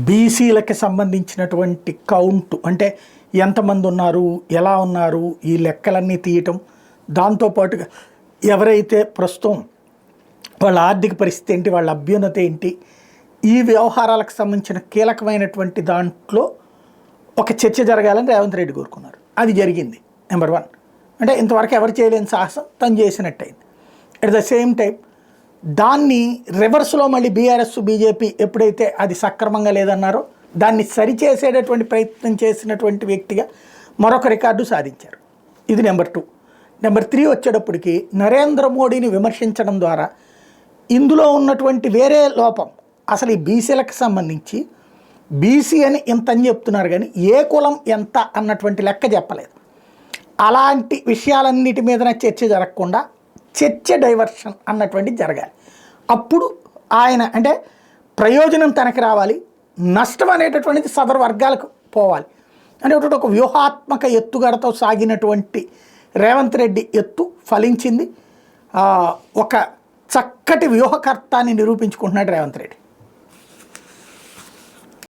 బీసీలకి సంబంధించినటువంటి కౌంటు అంటే ఎంతమంది ఉన్నారు, ఎలా ఉన్నారు, ఈ లెక్కలన్నీ తీయటం, దాంతోపాటుగా ఎవరైతే ప్రస్తుతం వాళ్ళ ఆర్థిక పరిస్థితి ఏంటి, వాళ్ళ అభ్యున్నతి ఏంటి, ఈ వ్యవహారాలకు సంబంధించిన కీలకమైనటువంటి దాంట్లో ఒక చర్చ జరగాలని రేవంత్ రెడ్డి కోరుకున్నారు. అది జరిగింది. నెంబర్ 1 అంటే ఇంతవరకు ఎవరు చేయలేని సాహసం తను చేసినట్టయింది. అట్ ద సేమ్ టైం దాన్ని రివర్స్లో మళ్ళీ బీఆర్ఎస్ బీజేపీ ఎప్పుడైతే అది సక్రమంగా లేదన్నారో దాన్ని సరిచేసేటటువంటి ప్రయత్నం చేసినటువంటి వ్యక్తిగా మరొక రికార్డు సాధించారు. ఇది నెంబర్ 2. నెంబర్ 3 వచ్చేటప్పటికి నరేంద్ర మోడీని విమర్శించడం ద్వారా ఇందులో ఉన్నటువంటి వేరే లోపం, అసలు ఈ బీసీలకు సంబంధించి బీసీ అని ఇంత అని చెప్తున్నారు కానీ ఏ కులం ఎంత అన్నటువంటి లెక్క చెప్పలేదు. అలాంటి విషయాలన్నిటి మీద చర్చ జరగకుండా చర్చ డైవర్షన్ అన్నటువంటిది జరగాలి. అప్పుడు ఆయన అంటే ప్రయోజనం తనకి రావాలి, నష్టం అనేటటువంటిది సదరు వర్గాలకు పోవాలి అనేటువంటి ఒక వ్యూహాత్మక ఎత్తుగడతో సాగినటువంటి రేవంత్ రెడ్డి ఎత్తు ఫలించింది. ఒక చక్కటి వ్యూహకర్తాన్ని నిరూపించుకుంటున్నాడు రేవంత్ రెడ్డి.